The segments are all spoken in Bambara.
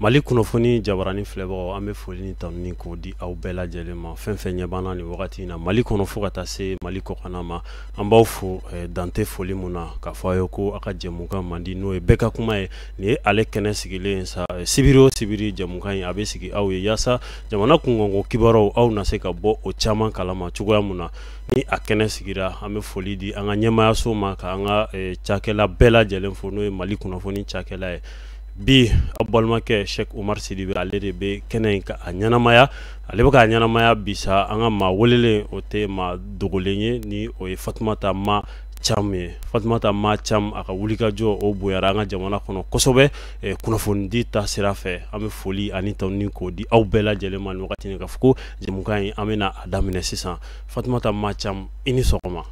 Mali kunnafoni jabarani filɛbagaw an bɛ foli ni tanuni k'o di aw bɛɛ lajɛlen ma fɛn fɛn ɲɛ b'an na nin wagati in na Mali kɔnɔ fo ka taa se Mali kɔkan ma an b'aw fo dante foli mun na k'a fɔ a ye ko a ka jɛmukan man di n'o ye bɛɛ ka kuma ye nin ye ale kɛnɛ sigilen sa sibiri o sibiri jɛmukan in a bɛ sigi aw ye yaasa jamana kungɔnko kibaruw aw na se ka bɔ o caman kalama cogoya mun na ni a kɛnɛ sigira an bɛ foli di an ka ɲɛmaayaso ma ka an ka cakɛla bɛɛ lajɛlen fo n'o ye Mali kunnafoni cakɛla ye bi a balimakɛ Sheikh Umar Sidibe ale de bɛ kɛnɛ in ka a ɲɛnamaya ale bɛ ka ɲɛnamaya bisa an ka maa welelen o tɛ maa dogolen ye ni o ye Fatumata Ma Cham ye Fatumata Ma Cham a ka wulikajɔ o bonyara an ka jamana kɔnɔ kosɛbɛ kunnafoni di ta sira fɛ an bɛ foli ani tanuni k'o di aw bɛɛ lajɛlen ma nin wagati in k'a fɔ ko jɛmukan in an bɛna a daminɛ sisan Fatumata Ma Cham i ni sɔgɔma.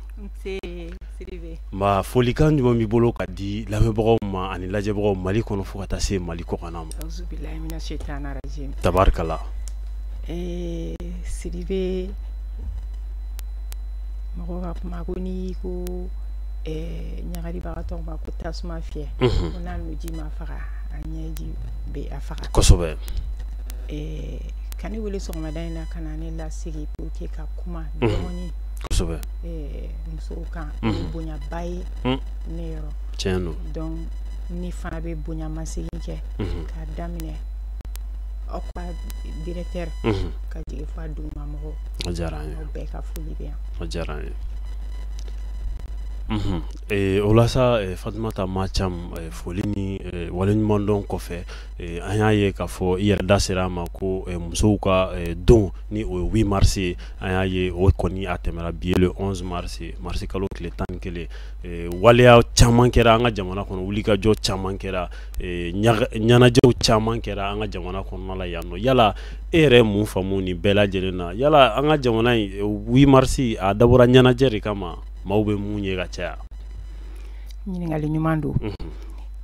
Nba folikan jumɛn b'i bolo ka di lamɛnbagaw ma ani lajɛbagaw Mali kɔnɔ fo ka taa se Mali kɔkan ma. Tabarikala. Sidibe mɔgɔ ka kuma ko n'i ko ɲagalibagatɔw ma ko tasuma fiyɛ ko n'a nuji ma faga a ɲɛji bɛ a faga kosɛbɛ. Ka ne wele sɔgɔmada in na ka na ne lasigi pour que ka kuma dɔɔni kosɛbɛ musow kan bonyaba ye ne yɔrɔ tiɲɛ don donc ni fana bɛ bonyamasegin kɛ k'a daminɛ aw ka directeur ka jigin fɔ a dugumamɔgɔw a diyara an ye aw bɛɛ ka foli bɛ yan a diyara an ye. O la sa Fatumata Ma Cham foli ni waleɲumandɔn kɔfɛ an y'a ye k'a fɔ i yɛrɛ da sera a ma ko musow ka don ni o ye 8 mars ye an y'a ye o kɔni a tɛmɛra bi ye le 11 mars mars kalo tile 11 waleya caman kɛra an ka jamana kɔnɔ wulikajɔ caman kɛra ɲɛnajɛw caman kɛra an ka jamana kɔnɔna la yan nɔ yala e yɛrɛ mun faamu nin bɛɛ lajɛlen na yala an ka jamana in 8 mars a dabɔra ɲɛnajɛ de kama maaw bɛ mun ye ka caya. ɲininkali ɲuman don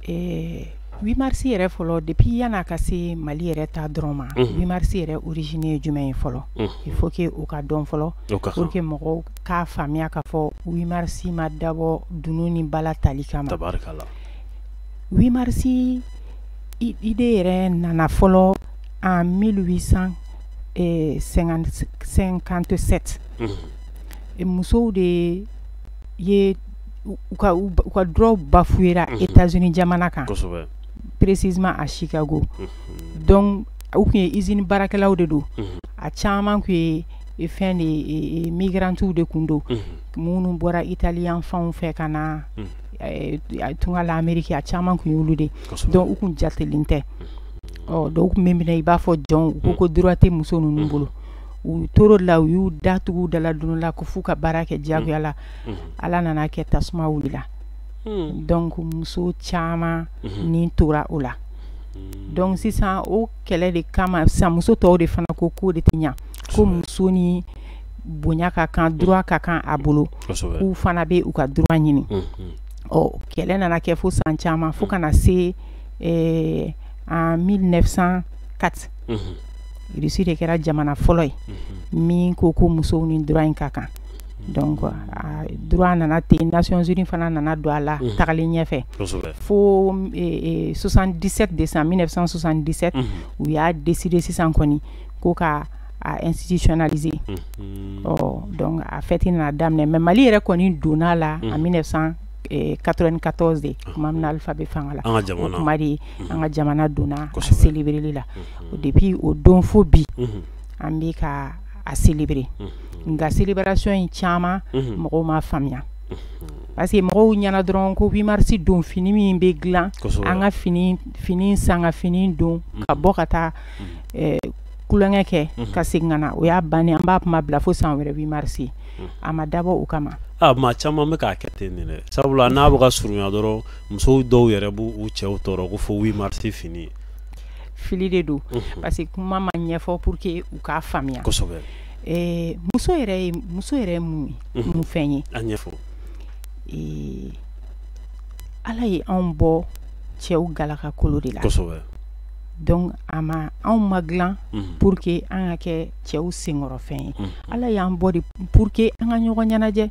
8 mars yɛrɛ fɔlɔ depuis yana ka se Mali yɛrɛ ta dɔrɔn ma 8 mars yɛrɛ origine ye jumɛn ye fɔlɔ il faut que o ka dɔn fɔlɔ pour que mɔgɔw k'a faamuya k'a fɔ 8 mars ma dabɔ dunu ni bala tali kama. Tabarikala. 8 mars idée yɛrɛ nana fɔlɔ en 1857 musow de ye u ka droit bafouera États-Unis jamana kan précisément à Chicago donc u kun ye usine baarakɛlaw de don a caman kun ye fɛn de migrantiw de kun don minnu bɔra Italien fanw fɛ ka na tunga la Amérique a caman kun y'olu de donc u kun jatelen tɛ donc u kun bɛ minɛ i b'a fɔ jɔnw u ko droit tɛ muso ninnu bolo u toro la u y'u datugu daladunu la ko f'u ka baara kɛ diyagoya la ala nana kɛ tasuma wulila donc muso caman ni tora o la donc sisan o kɛlɛ de kama sisan muso tɔw de fana ko k'o de tɛ ɲa ko muso ni bonya ka kan droit ka kan a bolo k'u fana bɛ u ka droit ɲini kɛlɛ nana kɛ fo san caman fo kana se en 1904 Russie de kɛra jamana fɔlɔ ye min ko ko musow ni droit in ka kan donc droit nana ten Nations Unies fana nana don a la tagalen ɲɛfɛ fo 77 décembre 1977 u y'a décider sisan kɔni ko ka institutionnaliser donc a fɛti nana daminɛ mais Mali yɛrɛ kɔni donna la en 1994 de kuma min na Alpha bɛ fanga la o kuma de an ka jamana donna a célébreli la depuis o don fo bi an bɛ ka a célébrer nka célébration in caman mɔgɔw ma faamuya parce que mɔgɔw ɲɛna dɔrɔn ko 8 mars don fini min bɛ dilan an ka fini san ka fini don ka bɔ ka taa kulonkɛ kɛ ka segin ka na o y'a bannen an b'a kuma bila fo san wɛrɛ 8 mars a ma dabɔ o kama. Maa caman bɛ k'a kɛ ten de dɛ sabula n'a bɛ ka surunya dɔrɔn musow dɔw yɛrɛ b'u cɛw tɔɔrɔ ko fo 8 mars fini fili de don parce que kuma ma ɲɛfɔ pour que u k'a faamuya kosɛbɛ. muso yɛrɛ ye mun fɛn ye a ɲɛfɔ ala ye anw bɔ cɛw galaka kolo de la kosɛbɛ donc anw ma dilan pour que an ka kɛ cɛw senkɔrɔ fɛn ye ala y'an bɔ de pour que an ka ɲɔgɔn ɲɛnajɛ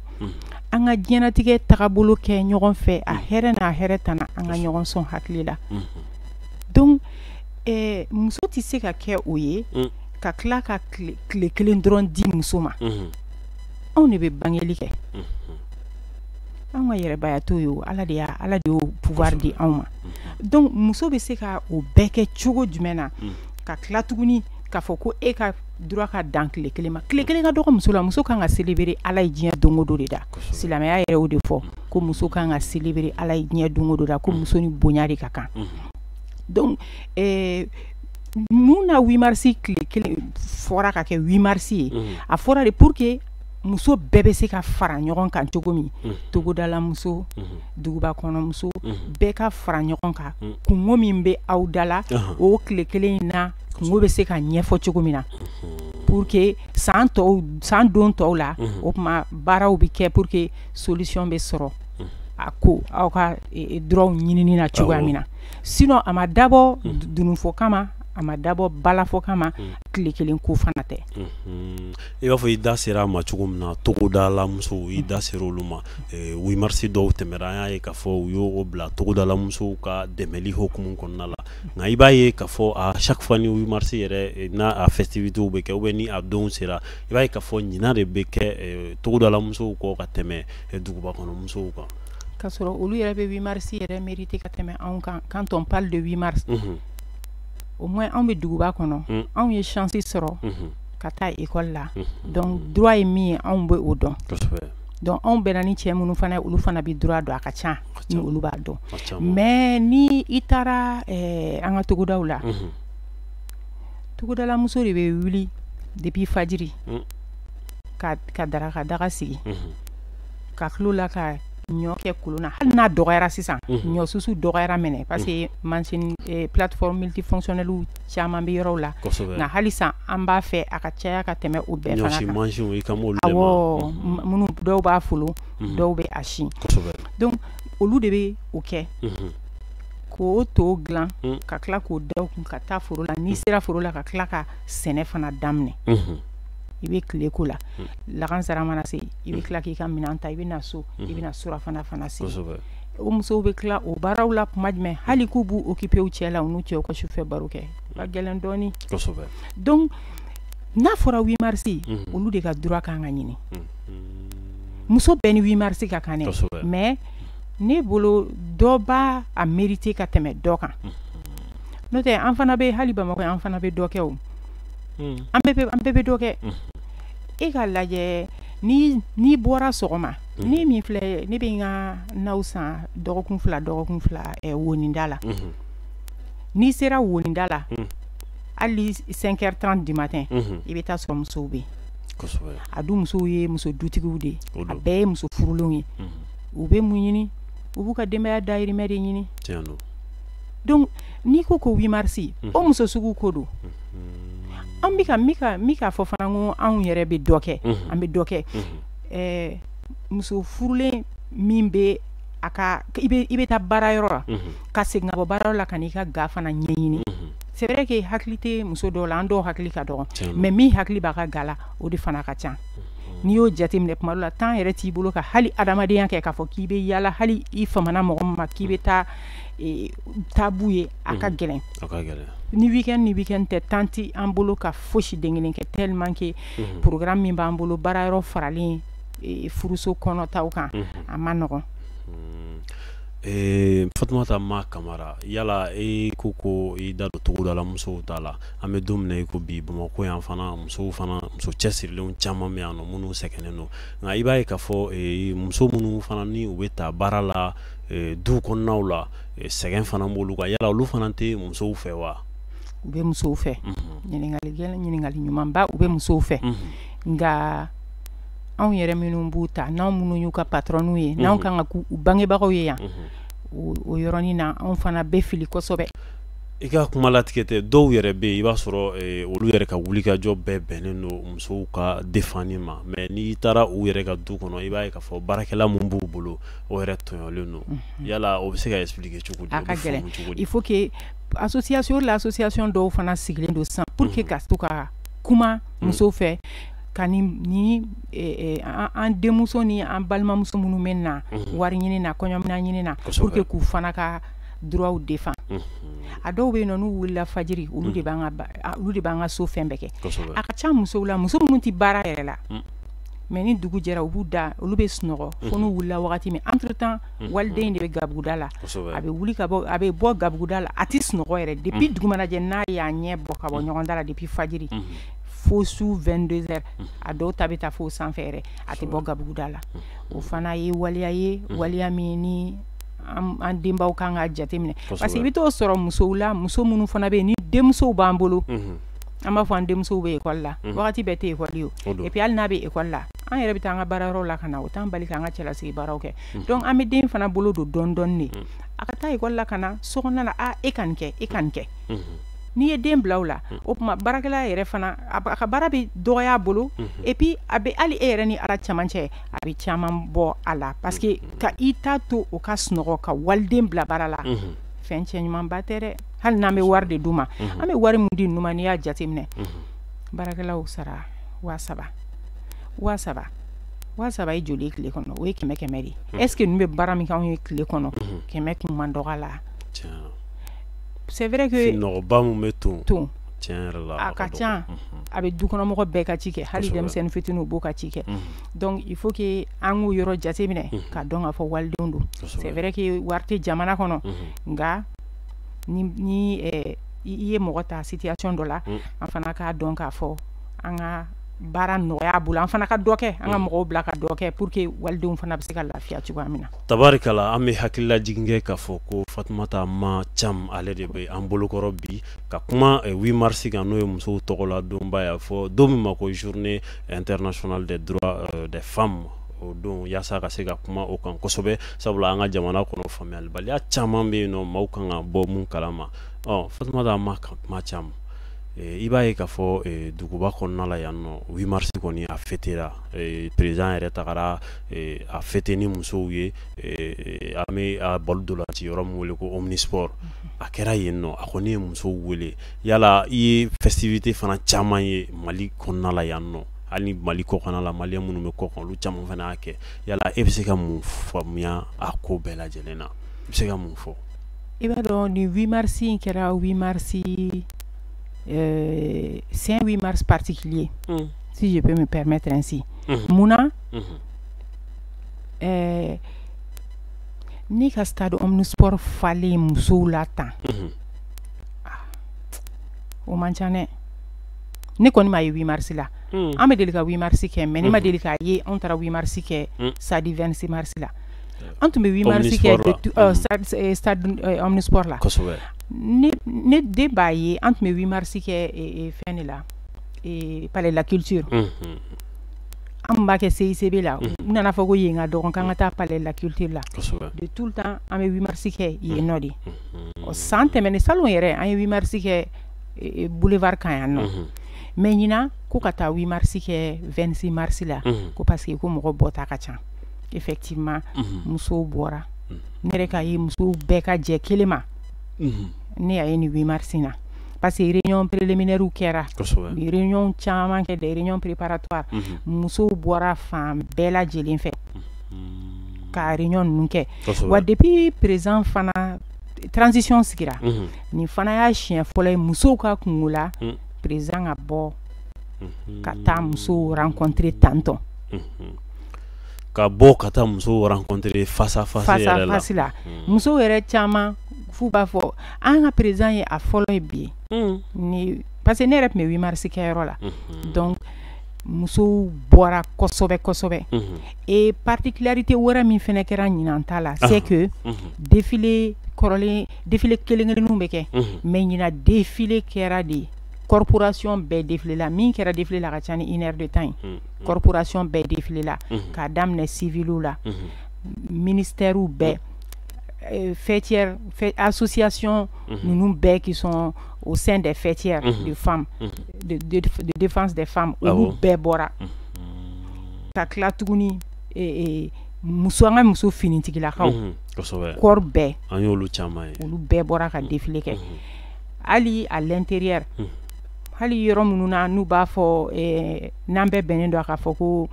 an ka diɲɛnatigɛ tagabolo kɛ ɲɔgɔn fɛ a hɛrɛ n'a hɛrɛ tana an ka ɲɔgɔn sɔn hakili la donc muso tɛ se ka kɛ o ye ka tila ka tile kelen dɔrɔn di muso ma anw de bɛ bangeli kɛ anw ka yɛrɛbaya t'o ye ala de y'o pouvoir di anw ma donc muso bɛ se ka o bɛɛ kɛ cogo jumɛn na ka tila tuguni k'a fɔ ko e ka droit ka dan tile kelen ma tile kelen ka dɔgɔ muso la muso kan ka célébrer ala ye diɲɛ don o don de da silamɛya yɛrɛ o de fɔ ko muso kan ka célébrer ala ye diɲɛ don o don da ko muso ni bonya de ka kan donc mun na 8 mars tile kelen fɔra ka kɛ 8 mars ye a fɔra de pour que muso bɛɛ bɛ se ka fara ɲɔgɔn kan cogo min togodala muso duguba kɔnɔ muso bɛɛ ka fara ɲɔgɔn kan kungo min bɛ aw da la o tile kelen in na kungo bɛ se ka ɲɛfɔ cogo min na pour que san don tɔw la o tuma baaraw bɛ kɛ pour que solution bɛ sɔrɔ a ko aw ka droit ɲinini na cogoya min na sinon a ma dabɔ dununfɔ kama a ma dabɔ balafɔ kama tile kelen ko fana tɛ i b'a fɔ i da sera a ma cogo min na togodala musow i da sera olu ma 8 mars dɔw tɛmɛra an y'a ye k'a fɔ u y'o bila togodala musow ka dɛmɛli hokumu kɔnɔna la nka i b'a ye k'a fɔ a chaque fois ni 8 mars yɛrɛ n'a a festivités bɛ kɛ ou bien ni a donw sera i b'a ye k'a fɔ ɲinan de bɛ kɛ togodala musow kɔ ka tɛmɛ duguba kɔnɔ musow kan k'a sɔrɔ olu yɛrɛ bɛ 8 mars yɛrɛ mérité ka tɛmɛ anw kan quand on parle de 8 mars au moins anw bɛ duguba kɔnɔ anw ye chance sɔrɔ ka taa école la donc droit ye min ye anw bɛ o dɔn donc anw bɛnna ni cɛ minnu fana olu fana bɛ droit dɔn a ka ca ni olu b'a dɔn mais ni i taara an ka togodaw la togodala muso de bɛ wuli depuis fajiri ka daga sigi ka tulo la ka ɲɔ kɛ kolon na hali n'a dɔgɔyara sisan ɲɔ susu dɔgɔyara mɛnɛ parce que machine plateforme multifonctionnelle caman bɛ yɔrɔw la nka hali san an b'a fɛ a ka caya ka tɛmɛ o bɛɛ fana kan awɔ minnu dɔw b'a folo dɔw bɛ a si donc olu de bɛ o kɛ k'o to dilan ka tila k'o da u kun ka taa foro la n'i sera foro la ka tila ka sɛnɛ fana daminɛ i bɛ tile ko la lakansara mana se i bɛ tila k'i ka minɛn ta i bɛ na so i bɛ na surafana fana se o musow bɛ tila o baaraw la kuma jumɛn hali k'u b'u occupé u cɛ la u n'u cɛw ka sufɛ baro kɛ ka gɛlɛn dɔɔni donc n'a fɔra 8 mars olu de ka droit kan ka ɲini muso bɛɛ ni 8 mars ka kan dɛ mais ne bolo dɔ b'a a mérité ka tɛmɛ dɔ kan n'o tɛ an fana bɛ hali Bamakɔ an fana bɛ dɔ kɛ o an bɛɛ bɛ dɔ kɛ e ka lajɛ ni bɔra sɔgɔma ni min filɛ ne bɛ n ka naw san dɔgɔkun fila woninda la n'i sera woninda la hali 5h30 du matin i bɛ taa sɔrɔ musow bɛ yen a dun musow ye muso dutigiw de ye a bɛɛ ye muso furulenw ye u bɛ mun ɲini u b'u ka denbaya dahirimɛ de ɲini donc n'i ko 8 mars o muso sugu ko don an bɛ ka fɔ fana ko anw yɛrɛ bɛ dɔ kɛ an bɛ dɔ kɛ muso furulen min bɛ a ka i bɛ taa baarayɔrɔ la ka segin ka bɔ baarayɔrɔ la ka n'i ka ga fana ɲɛɲini c'est vrai que hakili tɛ muso dɔw la an dɔw hakili ka dɔgɔ mais min hakili b'a ka ga la o de fana ka ca n'i y'o jateminɛ tuma dɔ la temps yɛrɛ t'i bolo ka hali adamadenya kɛ k'a fɔ k'i bɛ yaala hali i famana mɔgɔ min ma k'i bɛ taa tabu ye a ka gɛlɛn ni weekend tɛ temps ti an bolo ka fosi den kelen kɛ tellement que programme min b'an bolo baarayɔrɔ faralen furuso kɔnɔtaw kan a ma nɔgɔn Fatumata Ma Kamara yala ko i da don togodala musow ta la an bɛ don min na i ko bi Bamakɔ yan fana muso cɛsirilenw caman bɛ yan nɔ minnu sɛgɛnnen don nka i b'a ye k'a fɔ muso minnu fana ni u bɛ taa baara la du kɔnɔnaw la sɛgɛn fana b'olu kan yala olu fana tɛ musow fɛ wa u bɛ musow fɛ ɲininkali ɲumanba u bɛ musow fɛ nka anw yɛrɛ minnu b'u ta n'anw minnu y'u ka patronw ye n'anw kan ka k'u bangebagaw ye yan o yɔrɔnin na anw fana bɛ fili kosɛbɛ i ka kuma latigɛ tɛ dɔw yɛrɛ bɛ yen i b'a sɔrɔ olu yɛrɛ ka wulikajɔ bɛɛ bɛnnen don musow ka défense ma mais n'i taara u yɛrɛ ka du kɔnɔ i b'a ye k'a fɔ baarakɛla mun b'u bolo o yɛrɛ tɔɲɔlen don yala o bɛ se ka expliquer cogo di a ka gɛlɛn il faut que association dɔw fana sigilen don sisan pour que ka to ka kuma musow fɛ ka ni an denmuso ni an balimamuso minnu bɛ na wari ɲini na kɔɲɔmina ɲini na pour que k'u fana ka droit défend a dɔw bɛ yen nɔ n'u wulila fajiri olu de b'an ka so fɛn bɛɛ kɛ a ka ca musow la muso minnu tɛ baara yɛrɛ la mais ni dugu jɛra u b'u da olu bɛ sunɔgɔ fo n'u wulila wagati min entre temps waliden de bɛ gabuguda la a bɛ wuli ka bɔ a bɛ bɔ gabuguda la a tɛ sunɔgɔ yɛrɛ depuis dugu mana jɛ n'a y'a ɲɛ bɔ ka bɔ ɲɔgɔn da la depuis fajiri fo su 22h a dɔw ta bɛ taa fo sanfɛ yɛrɛ a tɛ bɔ gabuguda la o fana ye waliya ye waliya min ni an denbaw kan ka jateminɛ parce que i bɛ t'o sɔrɔ musow la muso minnu fana bɛ yen ni denmusow b'an bolo an b'a fɔ an denmusow bɛ école la wagati bɛɛ tɛ école ye o et puis hali n'a bɛ école la an yɛrɛ bɛ taa an ka baarayɔrɔ la ka na o t'an bali k'an ka cɛlasigi baaraw kɛ donc an bɛ den fana bolo don dɔɔni dɔɔni de a ka taa école la ka na so kɔnɔna la e ka nin kɛ e ka nin kɛ n'i ye den bila o la o tuma baarakɛla yɛrɛ fana a ka baara bɛ dɔgɔya a bolo et puis a bɛ hali e yɛrɛ ni ala cɛmancɛ a bɛ caman bɔ a la parce que ka i ta to o ka sunɔgɔ ka waliden bila baara la fɛn cɛ ɲumanba tɛ dɛ hali n'an bɛ wari de d'u ma an bɛ wari min di ninnu ma n'i y'a jateminɛ baarakɛlaw sara 7,000 ye joli ye tile kɔnɔ o ye 100 de est ce que ninnu bɛ baara min kɛ anw ye tile kɔnɔ 100 kun man dɔgɔ a la c'est vrai que nɔgɔba mun bɛ ton tiɲɛ yɛrɛ la a ka ca a bɛ dukɔnɔmɔgɔ bɛɛ ka ci kɛ hali denmisɛnnin fitininw b'o ka ci kɛ donc il faut que an k'o yɔrɔ jateminɛ ka dɔn k'a fɔ walidenw don c'est vrai que wari tɛ jamana kɔnɔ nka ni i ye mɔgɔ ta situation dɔ la an fana k'a dɔn k'a fɔ an ka baara nɔgɔya bolo an fana ka dɔ kɛ an ka mɔgɔw bila ka dɔ kɛ pour que walidenw fana bɛ se ka lafiya cogoya min na tabarikala an bɛ hakililajigin kɛ k'a fɔ ko Fatumata Ma Thiam ale de bɛ an bolokɔrɔ bi ka kuma 8 mars kan n'o ye musow tɔgɔla donba y'a fɔ don min ma ko journée internationale des droits des femmes o don yaasa ka se ka kuma o kan kosɛbɛ sabula an ka jamana kɔnɔ faamuyalibaliya caman bɛ yen nɔ maaw kan ka bɔ mun kalama Fatumata Ma Thiam i b'a ye k'a fɔ duguba kɔnɔna la yan nɔ 8 mars kɔni a fêtera président yɛrɛ tagara a fêter ni musow ye an bɛ a balo dolanci yɔrɔ min wele ko Omnisport a kɛra yen nɔ a kɔni ye musow wele yala i ye festivité fana caman ye Mali kɔnɔna la yan nɔ hali ni Mali kɔkan la maliyɛn minnu bɛ kɔkan olu caman fana y'a kɛ yala e bɛ se ka mun faamuya a ko bɛɛ lajɛlen na i bɛ se ka mun fɔ i b'a dɔn ni 8 mars in kɛra 8 mars c'est un 8 mars particulier si je peux me permettre ainsi Mouna ni ka stade Omnisport fallait musow la tan o man ca dɛ ne kɔni ma ye 8 mars la an bɛ deli ka 8 mars kɛ mais ne ma deli k'a ye an taara 8 mars kɛ sadi 26 mars la an tun bɛ 8 mars kɛ stade Omnisport la ne de b'a ye an tun bɛ 8 mars kɛ fɛn de la palais de la culture an b'a kɛ CICB la u nana fɔ ko yen ka dɔgɔn k'an ka taa palais de la culture la de tout le temps an bɛ 8 mars kɛ yen nɔ de san tɛmɛnen salon yɛrɛ an ye 8 mars kɛ boulevard kan yan nɔ mais ɲinan ko ka taa 8 mars kɛ 26 mars la ko parce que ko mɔgɔ bɔta ka ca effectivement musow bɔra ne yɛrɛ k'a ye musow bɛɛ ka jɛ kelen ma ne y'a ye ni 8 mars na parce que réunion préliminaire kɛra réunion caman kɛ des réunions préparatoires musow bɔra fan bɛɛ lajɛlen fɛ ka réunion ninnu kɛ wa depuis président fana transition sigira nin fana y'a siɲɛ fɔlɔ ye musow ka kungo la président ka bɔ ka taa musow rencontrer tantɔn ka bɔ ka taa musow rencontrer face à face yɛrɛ la musow yɛrɛ caman f'u b'a fɔ an ka président ye a fɔlɔ ye bi ni parce que ne yɛrɛ tun bɛ 8 mars kɛyɔrɔ la donc musow bɔra kosɛbɛ kosɛbɛ et particularité wɛrɛ min fɛnɛ kɛra ɲinan ta la c'est que défilé kɔrɔlen défilé kelen-kelenninw bɛ kɛ mais ɲinan défilé kɛra de corporation bɛɛ défilé la min kɛra défilé la ka ca ni 1 heure de temps ye corporation bɛɛ défilé la k'a daminɛ civilu la ministèrew bɛɛ fêtières associations ninnu bɛɛ qui sont au sein des fêtières de femmes de défense des femmes olu bɛɛ bɔra ka tila tuguni muso an ka muso finitigilakaw kɔɔri bɛɛ an y'olu caman ye olu bɛɛ bɔra ka défilé kɛ hali à l'intérieur hali yɔrɔ minnu na n'u b'a fɔ n'an bɛɛ bɛnnen don a ka fɔ ko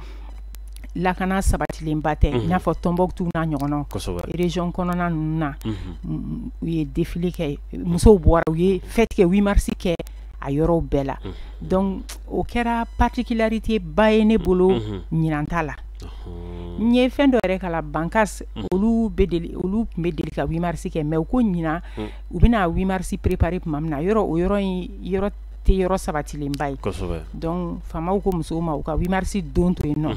lakana sabati sabatilenba tɛ i n'a fɔ Tombouctou n'a ɲɔgɔnnaw région kɔnɔna ninnu na u ye défilé kɛ musow bɔra u ye fête kɛ 8 mars kɛ a yɔrɔw bɛɛ la donc o kɛra particularité ba ye ne bolo ɲinanta la n ye fɛn dɔ yɛrɛ kala Bankas olu tun bɛ deli ka 8 mars kɛ mais u ko ɲina u bɛna 8 mars préparer tuma min na yɔrɔ o yɔrɔ tɛ yɔrɔ sabatilenba ye donc faamaw ko musow ma u ka 8 mars don to yen nɔ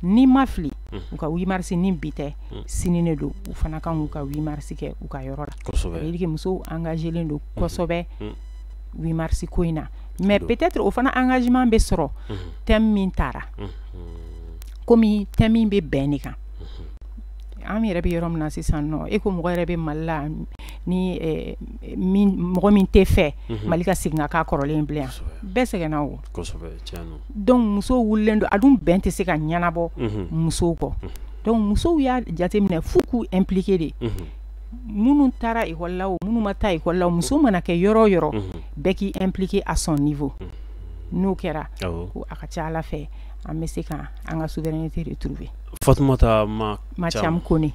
ni ma fili u ka 8 mars ni bi tɛ sini ne don u fana kan k'u ka 8 mars kɛ u ka yɔrɔ la ça veut dire que musow engagélen don kosɛbɛ 8 mars ko in na mais peut-être o fana engagement bɛ sɔrɔ thème min taara komi thème min bɛ bɛn ne kan an yɛrɛ bɛ yɔrɔ min na sisan nɔ e ko mɔgɔ yɛrɛ bɛ Mali la ni mɔgɔ min tɛ fɛ Mali ka segin ka k'a kɔrɔlen bilen bɛɛ sɛgɛnna o donc musow wulilen don a dun bɛn tɛ se ka ɲɛnabɔ musow kɔ donc musow y'a jateminɛ f'u k'u impliqué de minnu taara école la o minnu ma taa école la muso mana kɛ yɔrɔ o yɔrɔ bɛɛ k'i impliqué à son niveau n'o kɛra ko a ka ca Ala fɛ an bɛ se ka an ka souveraineté retrouver. Fatumata Macham Kone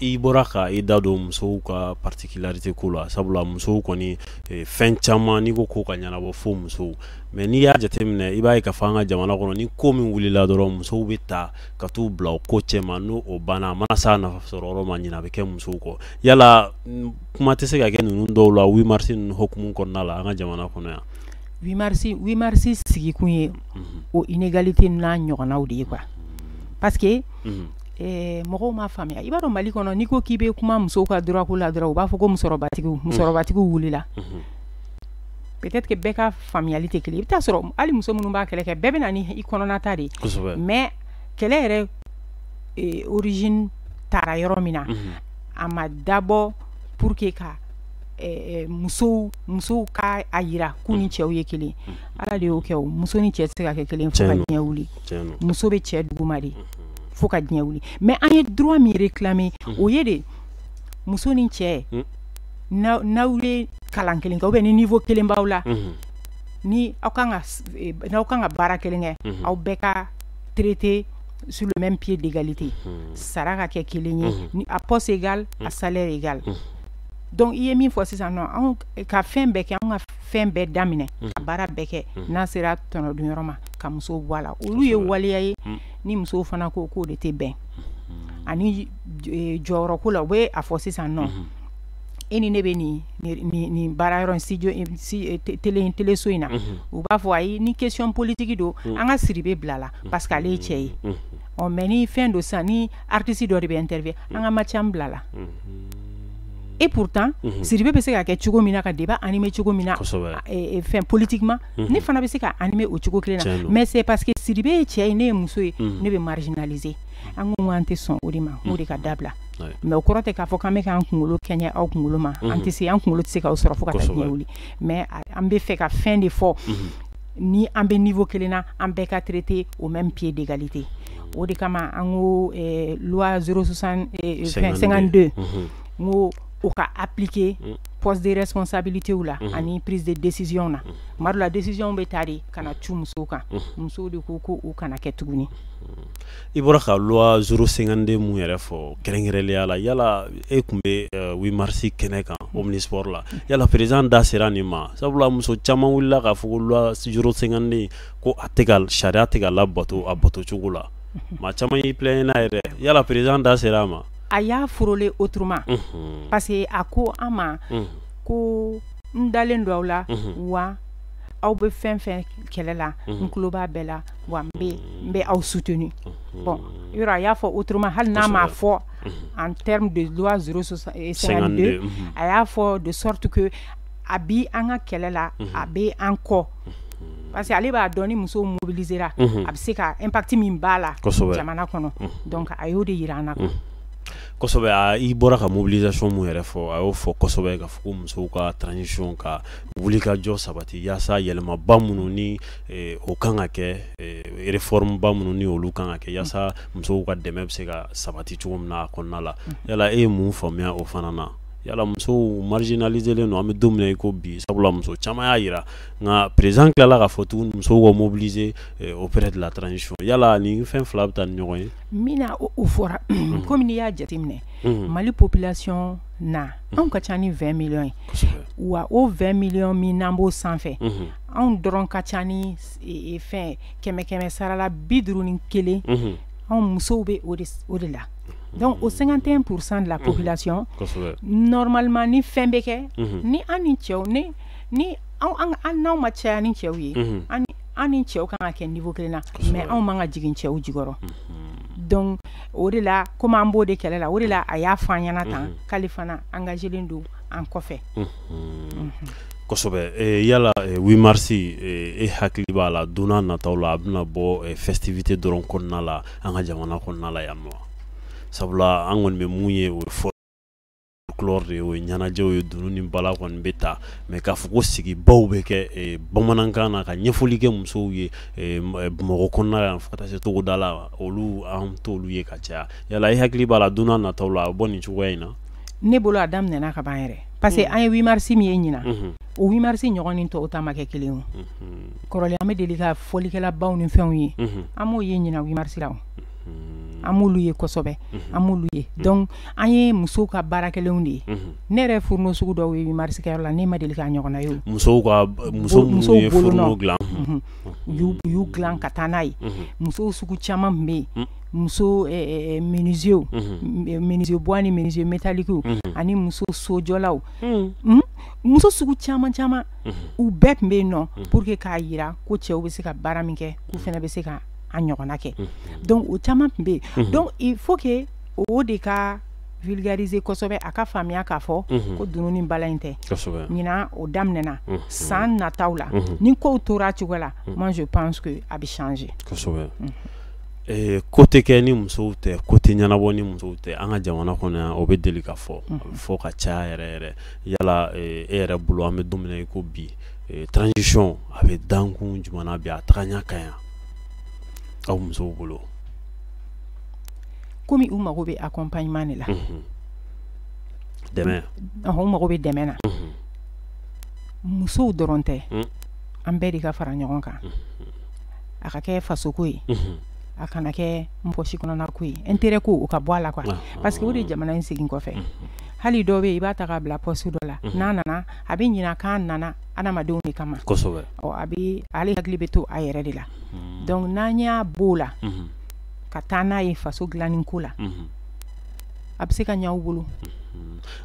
i bɔra ka i da don musow ka particularité ko la sabula musow kɔni fɛn caman n'i ko ko ka ɲɛnabɔ fo musow mais n'i y'a jateminɛ i b'a ye ka fɔ an ka jamana kɔnɔ ni ko min wulila dɔrɔn musow bɛ ta ka t'u bila o ko cɛma n'o o banna a mana s'a nafa sɔrɔ yɔrɔ ma ɲina a bɛ kɛ musow kɔ yala kuma tɛ se ka kɛ ninnu dɔw la 8 mars ninnu hokumu kɔnɔna la an ka jamana kɔnɔ yan 8 mars sigikun ye o inégalité n'a ɲɔgɔnnaw de ye quoi parce que mɔgɔw m'a faamuya i b'a dɔn Mali kɔnɔ n'i ko k'i bɛ kuma musow ka droit ko la dɔrɔn u b'a fɔ ko musɔrɔbatigiw wulila peut-être que bɛɛ ka faamuyali tɛ kelen i bɛ taa sɔrɔ hali muso minnu b'a kɛlɛ kɛ bɛɛ bɛ na ni i kɔnɔnata de mais kɛlɛ yɛrɛ origine taara yɔrɔ min na a ma dabɔ pour que ka musow ka a yira k'u ni cɛw ye kelen Ala de y'o kɛ o muso ni cɛ tɛ se ka kɛ kelen fo ka diɲɛ wuli muso bɛ cɛ duguma de fo ka diɲɛ wuli mais an ye droit min réclamer o ye de muso ni cɛ n'aw ye kalan kelen kɛ ou bien ni niveau kelen b'aw la ni aw kan ka baara kelen kɛ aw bɛɛ ka traiter sur le même pied d'égalité sara ka kɛ kelen ye à poste égal à salaire égal donc i ye min fɔ sisan nɔ anw ka fɛn bɛɛ kɛ anw ka fɛn bɛɛ daminɛ ka baara bɛɛ kɛ n'a sera tɔnɔdonyɔrɔ ma ka musow bɔ a la olu ye waleya ye ni musow fana ko k'o de tɛ bɛn ani jɔyɔrɔ ko la u bɛ a fɔ sisan nɔ e ni ne bɛ nin baara yɔrɔ studio téléso in na u b'a fɔ ayi ni question politique don an ka Sidibe bila la parce que ale ye cɛ ye mais ni fɛn don sisan ni artiste dɔ de bɛ interview an ka Mathiam bila la et pourtant Sidibe bɛ se ka kɛ cogo min na ka débat animer cogo min na fɛn politiquement ne fana bɛ se ka animer o cogo kelen na mais c'est parce que Sidibe ye cɛ ye ne ye muso ye ne bɛ marginaliser an ko an tɛ sɔn o de ma o de ka dabila mais o kɔrɔ tɛ k'a fɔ k'an bɛ k'an kunkolo kɛɲɛ aw kunkolo ma an kunkolo tɛ se k'aw sɔrɔ fo ka taa diɲɛ wuli mais an bɛ fɛ ka fɛn de fɔ ni an bɛ niveau kelen na an bɛɛ ka traiter au même pied d'égalité o de kama an ko loi 052 n ko o ka appliquer poste de responsabilité ou la ani prise de décision na maro la décision bɛ taa de kana tu musow kan musow de ko o kana kɛ tuguni i bɔra ka loi 052 mun yɛrɛ fɔ kɛrɛnkɛrɛnnenya la yala e kun bɛ 8 mars kɛnɛ kan omnisport la yala président da sera nin ma sabula muso caman wulila k'a fɔ ko loi 052 ko a tɛ ka sariya tɛ ka labato a bato cogo la maa caman y'i plaigner n'a yɛrɛ yala président da sera a ma a y'a frôler autrement parce que a ko an ma ko n dalen don aw la wa aw bɛ fɛn fɛn kɛlɛ la n tulo b'a bɛɛ la wa n bɛ aw soutenu bon yɔrɔ a y'a fɔ autrement hali n'a m'a fɔ en termes de loi 052 a y'a fɔ de sorte que a bi an ka kɛlɛ la a bɛ an kɔ parce que ale b'a dɔn ni musow mobilisera a bɛ se ka impact min b'a la jamana kɔnɔ donc a y'o de yira an na kosɛbɛ i bɔra ka mobilisation mun yɛrɛ fɔ a y'o fɔ kosɛbɛ ka fɔ ko musow ka transition ka wulikajɔ sabati yaasa yɛlɛmaba minnu ni o kan ka kɛ réforme ba minnu ni olu kan ka kɛ yaasa musow ka dɛmɛ bɛ se ka sabati cogo min na a kɔnɔna la yala e ye mun faamuya o fana na yala muso marginaliser le no am dominer ko bi sabula muso chama ya yira nga président kala ka fotu muso ko mobiliser auprès de la transition yala ni fen flab tan ñoy mina o fora comme ni ya jatimne mali population na on ka chani 20 millions wa o 20 millions mi nambo sanfé on doron ka chani e fin keme sarala bidru ni kele on muso be o de la. Donc, au 51% de la population, normalement, ni fembeke, ni anincheo, ni an macha anincheo yi, anincheo kan ake niveau klena, mais an manga jigincheo jigoro. Donc, au de la, comme en beau de kele la, au de la aya fanyana tan, kalifana engagé l'indu en kofe. Kosobe yala 8 mars hakili bala duna na tawla abna bo festivité doron konna la anga jamana konna la yamma sabula angon me munye o folklore o nyana jew dunu ni bala kon beta me ka fuko sigi bawbe ke bamanan ka nyefoli ke muso ye mo konna la fata se to dala olu am to lu ye ka cha yala hakili bala duna na tawla boni chuwaina ne bolo adam nena ka bayere parce que an 8 mars mi nyina o 8 mars ñogoni to otama ke kelen korole ame delika foli ke la baw ni fen yi amo ye nyina 8 mars law amulu ye kosobe amulu ye donc anye muso ka barakelen de nere fourno sugu do 8 mars ke la ne ma delika ñogona yo muso ye fourno glan yu glan katanai muso sugu chama mbe muso menuisier menuisier bois ni menuisier métallique ani muso sojolaw muso sugu chama u bep mbe no pour que ka yira ko chew be se ka baraminke ku fena be se ka anyogona ke donc o chama mbe donc il faut que o de ka vulgariser kosobe aka famia ka fo ko dununi balainte nina o damnena san na tawla ni ko tora chugala moi je pense que a bi changer kosobe côté ke ni muso te côté nyanabo ni muso te anga jamana kona o be delika fo ka cha yere yala ere bulo ame domine ko bi transition avec danku jumana bi atanya kaya aw muso bulo komi uma ko be accompagnement la demain uma ko be demena muso doronte ambedi ka fara nyogon kan aka ke faso ko yi akana ke mposhi kono na kui intérêt ko o ka boala quoi parce que o de jamana en sigin ko fe hali dobe ibata ka bla posu dola nana abi nyina kan nana ana madon ni kama kosobe o abi ali haglibeto ayere de la donc nanya bola katana yi faso glanin kula abse ka nyaw bulu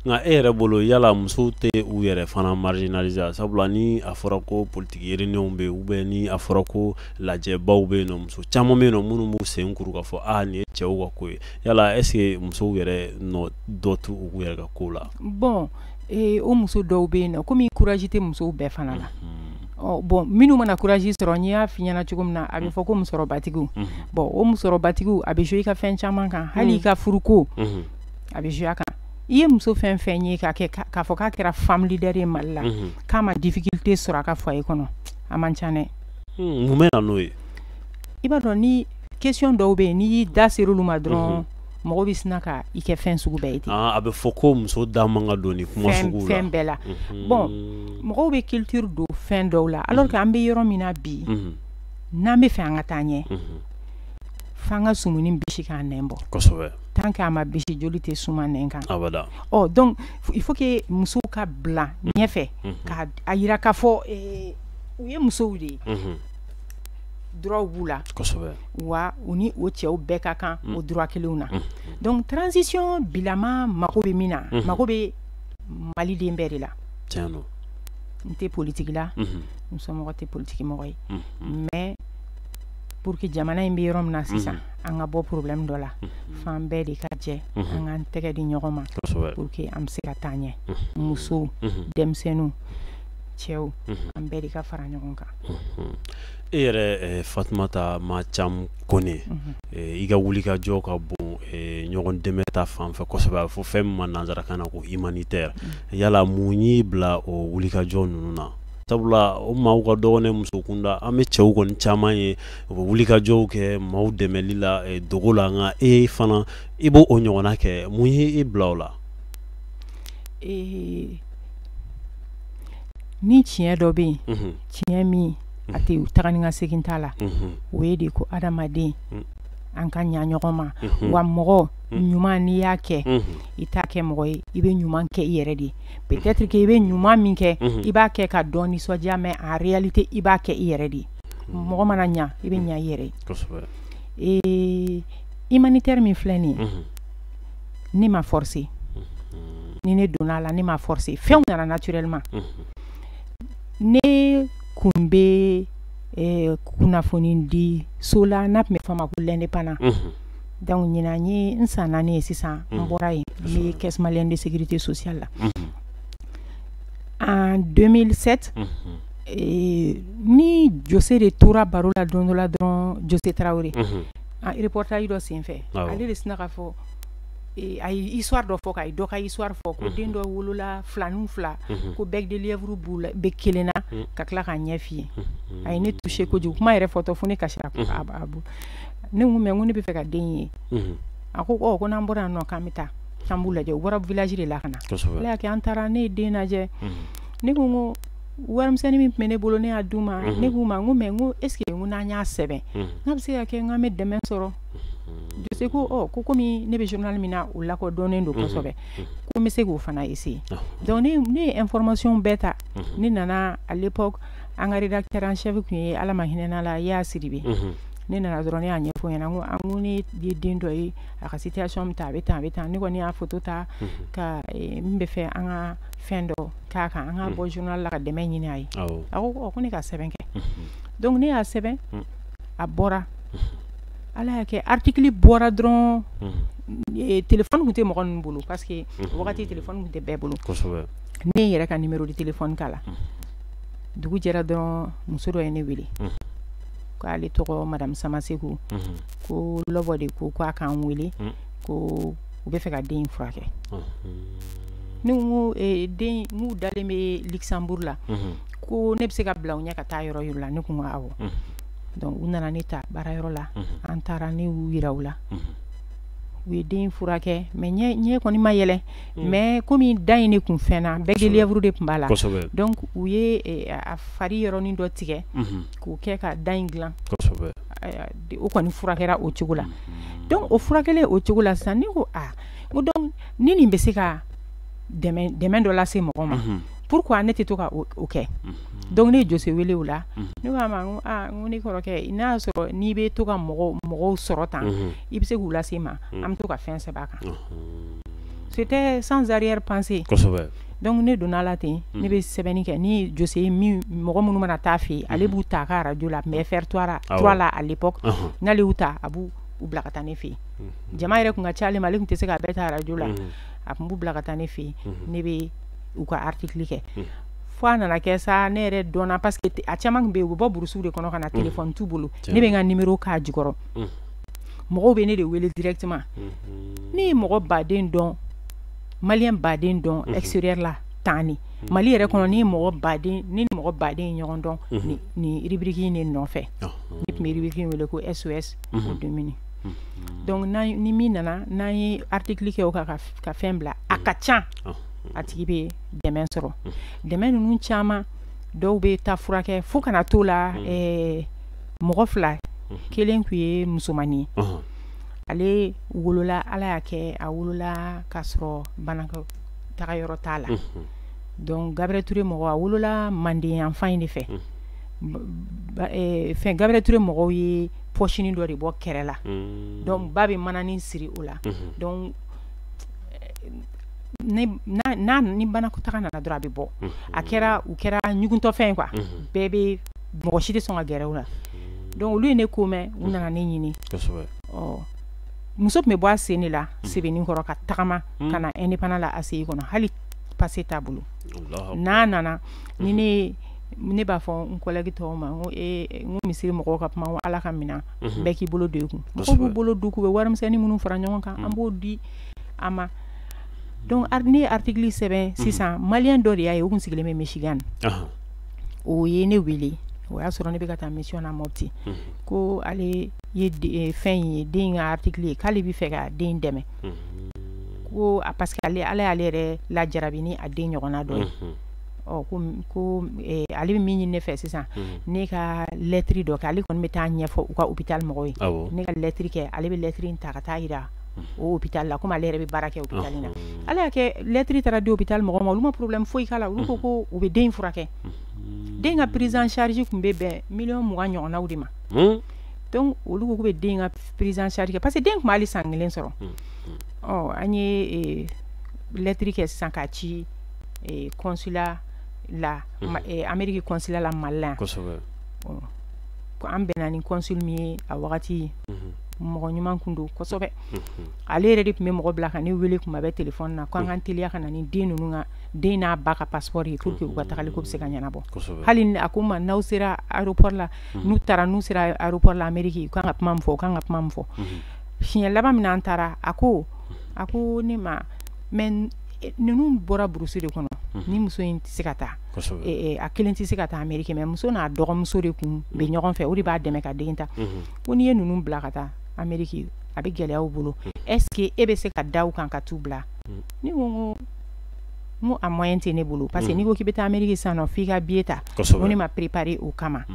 nga ere bolo yala muso te u yere fana marginaliser sabula ni afora ko politique yere neombe ube ni afora ko laje bawbe no muso chamo me no munu mu se nkuru ka fo ni chewo ko ko yala est ce que muso yere no dotu u yere ka kola bon o muso dawbe no komi couragité muso be fana la bon minu mana courage soronya finyana chugumna abi foko musoro batigu bon o musoro batigu abi joyi ka fen chama kan hali ka furuko abi joya kan iye muso fen fenye ka fo ka kera femme leader e malla kama difficulté sura ka fo e kono amanchane mumena noy iba do ni question do be ni da serulu madron mo bisna ka ike fen sugu be iti abe foko muso da manga do ni kuma sugu la fen bela bon mo be culture do fen do la alors que ambe yoro mina bi na me fe anga tanye fanga sumuni bishi ka nembo kosobe tant que ma bishi jolite suma nenkan abada donc il faut que muso ka bla nyefe ka ayira ka fo uye muso wudi droit wula kosobe wa uni o che o beka kan o droit keluna donc transition bilama makobe mina makobe mali de mbere la tiano nte politique la nous sommes côté politique moy mais pour que jamana imbe yorom na sisa anga bo problème dola fambe de kadje anga tege di nyogoma pour que am se katanye muso demsenu chew ambe de ka fara nyogonka ere Fatmata ma cham kone iga wulika joka bon nyogon demeta fam fa kosoba fo fem man nazara kana ko humanitaire yala munyi bla o wulika jonuna tabula o mawga dogone musukunda ame chew gon chamaye wulika joke maw demelila dogola nga fana ibo o nyogona ke munyi iblawla ni tiɲɛ dɔ bɛ yen tiɲɛ min a tɛ taga ni ka segin t'a la o ye de ko adamaden an ka ɲa ɲɔgɔn ma wa mɔgɔ ɲuman n'i y'a kɛ i t'a kɛ mɔgɔ ye i bɛ ɲuman kɛ i yɛrɛ de peut-être que i bɛ ɲuman min kɛ i b'a kɛ ka dɔn nisɔndiya mais en réalité i b'a kɛ i yɛrɛ de mɔgɔ mana ɲa i bɛ ɲa i yɛrɛ ye humanitaire min filɛ nin ye ne ma forcer ni ne donna la ne ma forcer fɛnw nana naturellement ne kun bɛ kunnafoni di so la n'a tun bɛ fɔ a ma ko l'indépendant donc ɲinan ye n san 4 ye sisan n bɔra yen n bɛ caisse malienne de sécurité sociale la en 2007 ni Jose de tora baro la don dɔ la dɔrɔn Jose Traoré reportage dɔ senfɛ ale de sina ka fɔ a ye histoire dɔ fɔ k'a ye dɔ ka histoire fɔ ko den dɔ wolola filanin 2 ko bec de lièvre bɛ kelen na ka tila k'a ɲɛ f'i ye a ye ne touché kojugu kuma yɛrɛ fɔtɔ fo ne kasira ne ko mais n ko ne bɛ fɛ ka den ye a ko ko n'an bɔra yan nɔ k'an bɛ taa k'an b'u lajɛ u bɔra village de la ka na ala y'a kɛ an taara ne ye den lajɛ ne ko n ko warimisɛnnin min tun bɛ ne bolo ne y'a d'u ma ne k'u ma n ko mais n ko est ce que n ko n'an y'a sɛbɛn n'a bɛ se ka kɛ n k'an bɛ dɛmɛ sɔrɔ Jose ko ko komi ne bɛ journal min na o lakɔdɔnnen don kosɛbɛ ko n bɛ se k'o fana essayer donc ne ye information bɛɛ ta ne nana à l'époque an ka rédacteur en chef tun ye ala ma hinɛ la Yaya Sidibe ne nana dɔrɔn ne y'a ɲɛfɔ ɲɛna n ko ne ye den dɔ ye a ka situation min ta a bɛ tan ne kɔni y'a photo ta ka n bɛ fɛ an ka fɛn dɔ k'a kan an ka bɔ journal la ka dɛmɛ ɲini a ye a ko ko ne ka sɛbɛn kɛ donc ne y'a sɛbɛn a bɔra ala y'a kɛ article bɔra dɔrɔn téléphone tun tɛ mɔgɔ ninnu bolo parce que wagati téléphone tun tɛ bɛɛ bolo ne ye yɛrɛ ka numéro de téléphone k'a la dugu jɛra dɔrɔn muso dɔ ye ne wele k'ale tɔgɔ madame Samaseku ko lɔbɔ de ko k'a k'an wele ko u bɛ fɛ ka den in furakɛ ne ko den n'u dalen bɛ Luxembourg la ko ne bɛ se ka bila u ɲɛ ka taa yɔrɔ yɔrɔ la ne ko awɔ donc u nana ne ta baarayɔrɔ la an taara ne y'u yira u la u ye den furakɛ mais ɲɛ kɔni ma yɛlɛ mais komi da in ne kun fɛnna bec de lièvre de tun b'a la donc u ye a fari yɔrɔnin dɔ tigɛ k'o kɛ ka da in dilan o kɔni furakɛra o cogo la donc o furakɛlen o cogo la sisan ne ko ko donc ni nin bɛ se ka dɛmɛ dɔ lase mɔgɔ ma pourquoi ne tɛ to ka o kɛ donc ne ye Jose wele o la ne ko a ma n ko ne kɔrɔkɛ n'a y'a sɔrɔ n'i bɛ to ka mɔgɔw sɔrɔ tan i bɛ se k'u lase ma an bɛ to ka fɛn sɛbɛn a kan c'était sans arrière pensée donc ne donna la ten ne bɛ sɛbɛnni kɛ ni Jose ye mɔgɔ minnu mana taa fɛ yen ale b'u ta a ka radio la mais faire toi la à l'époque n'ale y'u ta a b'u bila ka taa ne fɛ yen jama yɛrɛ tun ka ca ale ma ale tun tɛ se ka bɛɛ ta radio la a tun b'u bila ka taa ne fɛ yen ne bɛ u ka article kɛ fo a nana kɛ sa ne yɛrɛ dɔnna parce que a caman tun bɛ yen u bɛ bɔ burusiw de kɔnɔ ka na téléphone t'u bolo ne bɛ n ka numéro k'a jukɔrɔ mɔgɔw bɛ ne de wele directement ne ye mɔgɔ baden dɔn malien baden dɔn extérieur la tan ni Mali yɛrɛ kɔnɔ ne ye mɔgɔ baden ne ni mɔgɔ baden ye ɲɔgɔn dɔn ni rubrique in de nɔfɛ ne tun bɛ rubrique in wele ko SOS au domini donc ni min nana n'an ye article kɛ o kan ka fɛn bila a ka ca a tigi bɛ dɛmɛ sɔrɔ dɛmɛ ninnu caman dɔw bɛ taa furakɛ fo kana to la mɔgɔ 2 kelen tun ye musomanin ye ale wolola ala y'a kɛ a wolola k'a sɔrɔ banakɔtaga yɔrɔ t'a la donc Gabriel Touré mɔgɔ a wolola Manden yanfan in de fɛ fɛn Gabriel Touré mɔgɔw ye pɔsinin dɔ de bɔ kɛrɛ la donc ba bɛ mananin siri o la donc ni banakɔtaga nana dɔrɔn a bɛ bɔ u kɛra ɲuguntɔfɛn quoi bɛɛ bɛ mɔgɔ si tɛ sɔn ka gɛrɛ u la donc olu ye ne ko mɛn u nana ne ɲini muso tun bɛ bɔ a sen de la sɛbɛnni kɔrɔ ka tagama ka na indépendant la ACI kɔnɔ hali passé t'a bolo n'a nana ni ne b'a fɔ n collègue tɔw ma n ko misiri mɔgɔw ka kuma n ko ala ka minɛ bɛɛ k'i bolo don i kun mɔgɔw b'u bolo don k'u bɛ warimisɛnnin minnu fara ɲɔgɔn kan an b'o di a ma donc ne ye article sɛbɛn sisan malien dɔ de y'a ye o kun sigilen bɛ Michigan o ye ne wele o y'a sɔrɔ ne bɛ ka taa mission na Mopti ko ale ye fɛn ye den ka article ye k'ale bɛ fɛ ka den dɛmɛ ko parce que ale y'ale yɛrɛ lajarabi ni a den ɲɔgɔnna dɔ ye ko ale bɛ min ɲini ne fɛ sisan ne ka lɛtiri dɔ kɛ ale kɔni bɛ taa ɲɛfɔ u ka hôpital mɔgɔw ye ne ka lɛtiri kɛ ale bɛ lɛtiri in ta ka taa yira o hôpital la komi ale yɛrɛ bɛ baara kɛ hôpital in na ale y'a kɛ lɛtiri taara di hôpital mɔgɔw ma olu ma problème foyi k'a la olu ko u bɛ den in furakɛ den ka prise en charge tun bɛ bɛn 20 ɲɔgɔnnaw de ma donc olu ko k'u bɛ den ka prise en charge kɛ parce que den tun b'ale san 1 sɔrɔ an ye lɛtiri kɛ sisan k'a ci consulat la Amérique consulat la Mali la ko an bɛnna ni consul min ye a wagati mɔgɔ ɲuman kun don kosɛbɛ ale yɛrɛ de tun bɛ mɔgɔ bila ka ne wele kuma bɛ téléphone na ko an ka teliya ka na ni den ninnu ka den n'a ba ka passeport ye pour que u ka tagali ko bɛ se ka ɲɛnabɔ hali a ko ma n'aw sera aéroport la n'u sera aéroport la Amérique u kan ka kuma min fɔ u kan ka kuma min fɔ siɲɛ laban min an taara a ko ne ma mais ninnu bɔra burusi de kɔnɔ ni muso in tɛ se ka taa a kelen tɛ se ka taa Amérique mais muso n'a dɔgɔmuso de kun bɛ ɲɔgɔn fɛ o de b'a dɛmɛ ka den ta ko n'i ye ninnu bila ka taa Amérique a bɛ gɛlɛya u bolo est ce que e bɛ se ka da u kan ka t'u bila ne ko a moyen tɛ ne bolo parce que n'i ko k'i bɛ taa Amérique sisan nɔ f'i ka billet ta ko ne ma préparer o kama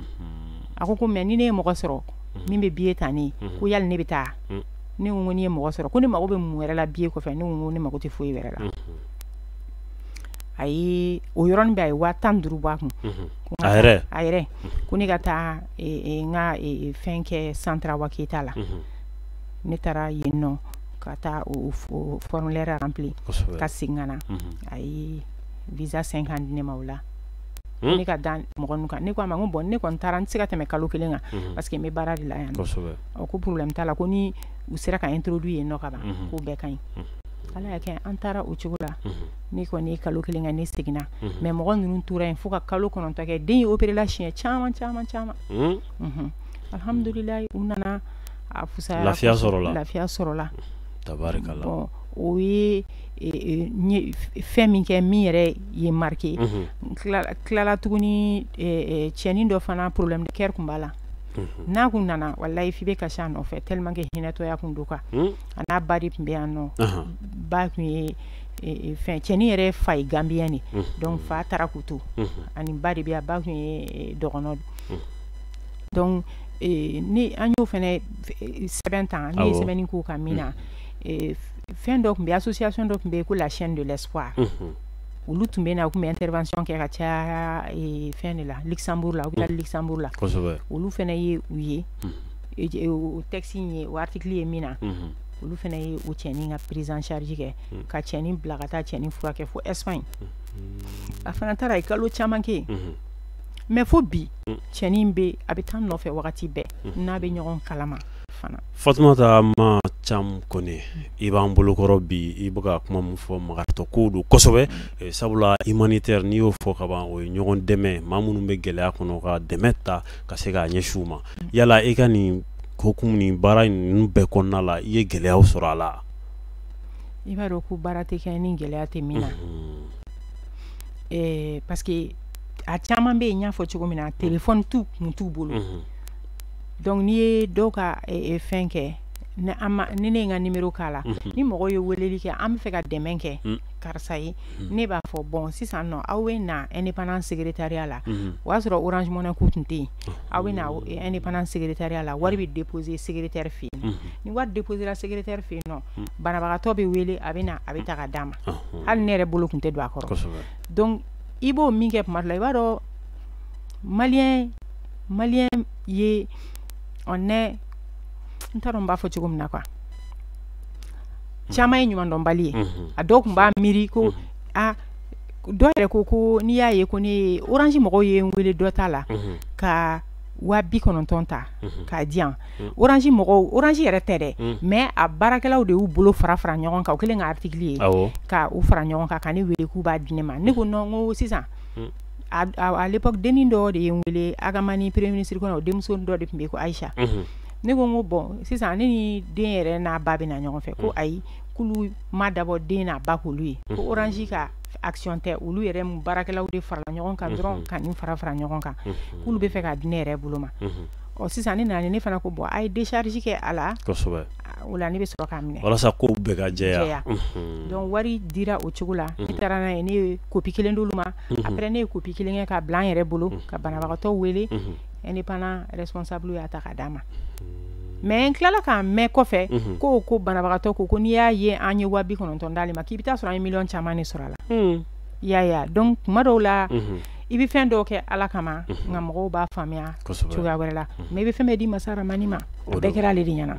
a ko mais ni ne ye mɔgɔ sɔrɔ min bɛ billet ta ne ye ko yali ne bɛ taa ne ko n'i ye mɔgɔ sɔrɔ ko ne mago bɛ mun wɛrɛ la billet kɔfɛ ne ko ne mago tɛ foyi wɛrɛ la a ye o yɔrɔnin bɛɛ a ye 15,000 bɔ a kun a yɛrɛ ko ne ka taa n ka fɛn kɛ Santrawa Keita la ne taara yen nɔ ka taa o formulaire rempli ka segin ka na a ye visa 5 ans di ne ma o la ne ka da mɔgɔ ninnu kan ne ko a ma ko bon ne kɔni taara n tɛ se ka tɛmɛ kalo 1 kan parce que n bɛ baara de la yan ko problème t'a la ko ni u sera ka introduit yen nɔ ka ban k'o bɛɛ ka ɲi ala y'a kɛ an taara o cogo la ne kɔni ye kalo 1 kɛ ne seginna mais mɔgɔ ninnu tora yen fo ka kalo 9 kɛ den ye opéré la siɲɛ caman alhamdulilayi u nana a fusaya lafiya sɔrɔla tabarikala o ye fɛn min kɛ min yɛrɛ ye marqué tilala tuguni cɛnin dɔ fana problème de cœur kun b'a la n'a kun nana wallahi f'i bɛ kasi a nɔfɛ tellement que hinɛtɔya kun don quoi a n'a ba de tun bɛ yan nɔ ba kun ye fɛn cɛnin yɛrɛ fa ye Gambien de donc fa taara k'u to ani ba de bɛ yan ba kun ye dɔgɔnɔ donc ni an y'o fana sɛbɛn ta ne ye sɛbɛnni k'o kan min na fɛn dɔ tun bɛ association dɔ tun bɛ yen ko la chaîne de l'espoir olu tun bɛ na u tun bɛ intervention kɛ ka caya fɛn de la Luxembourg la u bɛ taa Luxembourg la olu fana ye u ye o texte in ye o article ye min na olu fana ye o cɛnin ka prise en charge kɛ ka cɛnin bila ka taa cɛnin furakɛ fo Espagne a fana taara ye kalo caman kɛ mais fo bi cɛnin bɛ a bɛ taa nɔfɛ wagati bɛɛ n'a bɛ ɲɔgɔn kalama fana. Fatumata ma cam kɔni i b'an bolokɔrɔ bi i bɛ ka kuma min fɔ magatɔ kow don kosɛbɛ sabula humanitaire n'i y'o fɔ ka ban o ye ɲɔgɔn dɛmɛ maa minnu bɛ gɛlɛya kɔnɔ ka dɛmɛ ta ka se k'a ɲɛsin u ma yala i ka nin hokumu nin baara ninnu bɛɛ kɔnɔna la i ye gɛlɛyaw sɔrɔ a la. I b'a dɔn ko baara tɛ kɛ ni gɛlɛya tɛ min na parce que a caman bɛ yen n y'a fɔ cogo min na téléphone kun t'u bolo donc n'i ye dɔw ka fɛn kɛ ni ne ye n ka numéro k'a la ni mɔgɔ ye weleli kɛ an bɛ fɛ ka dɛmɛ kɛ karisa ye ne b'a fɔ bon sisan nɔ aw bɛ na indépendance secrétariat la o y'a sɔrɔ Orange Money ko tun tɛ yen aw bɛ na indépendance secrétariat la wari bɛ déposer secrétaire fɛ yen ni wari déposera secrétaire fɛ yen nɔ banabagatɔ bɛ wele a bɛ na a bɛ ta ka d'a ma hali ne yɛrɛ bolo tun tɛ don a kɔrɔ donc i b'o min kɛ tuma dɔ la i b'a dɔn maliyɛn ye on est n t'a dɔn n b'a fɔ cogo min na quoi caman ye ɲumandɔnbali ye a dɔw tun b'a miiri ko dɔw yɛrɛ ko n'i y'a ye ko ne Orange mɔgɔw ye n wele dɔ ta la ka 50,000 ta k'a di yan Orange yɛrɛ tɛ dɛ mais a baarakɛlaw de y'u bolo fara ɲɔgɔn kan o kɛlen ka article ye ka u fara ɲɔgɔn kan ka ne wele k'u b'a di ne ma ne ko non n ko sisan à l'époque denin dɔ de ye n wele Agamani premier ministre kɔnɔ o denmuso dɔ de tun bɛ yen ko Aïcha ne ko n ko bon sisan ne ni den yɛrɛ n'a ba bɛ na ɲɔgɔn fɛ ko ayi k'olu ma dabɔ den n'a ba k'olu ye ko Orange ka action tɛ olu yɛrɛ mu baarakɛlaw de farala ɲɔgɔn kan dɔrɔn ka nin fara ɲɔgɔn kan k'olu bɛ fɛ ka di ne yɛrɛ bolo ma ɔ sisan ne nana ne fana ko bon a ye décharge kɛ a la o la ne bɛ sɔrɔ k'a minɛ walasa ko bɛɛ ka jɛya donc wari dira o cogo la ne taara n'a ye ne ye kopi kelen d'olu ma après ne ye kopi kelen kɛ k'a bila an yɛrɛ bolo ka banabagatɔ wele indépendant responsable y'a ta k'a d'a ma mais n tilala k'a mɛn kɔfɛ ko banabagatɔ ko n'i y'a ye an ye 90 d'ale ma k'i bɛ taa sɔrɔ an ye million caman de sɔrɔ a la ya donc tuma dɔw la i bɛ fɛn dɔw kɛ Ala kama nka mɔgɔw b'a faamuya cogoya wɛrɛ la mais i bɛ fɛn bɛɛ di Masa Rahamani ma o bɛɛ kɛra ale de ɲɛna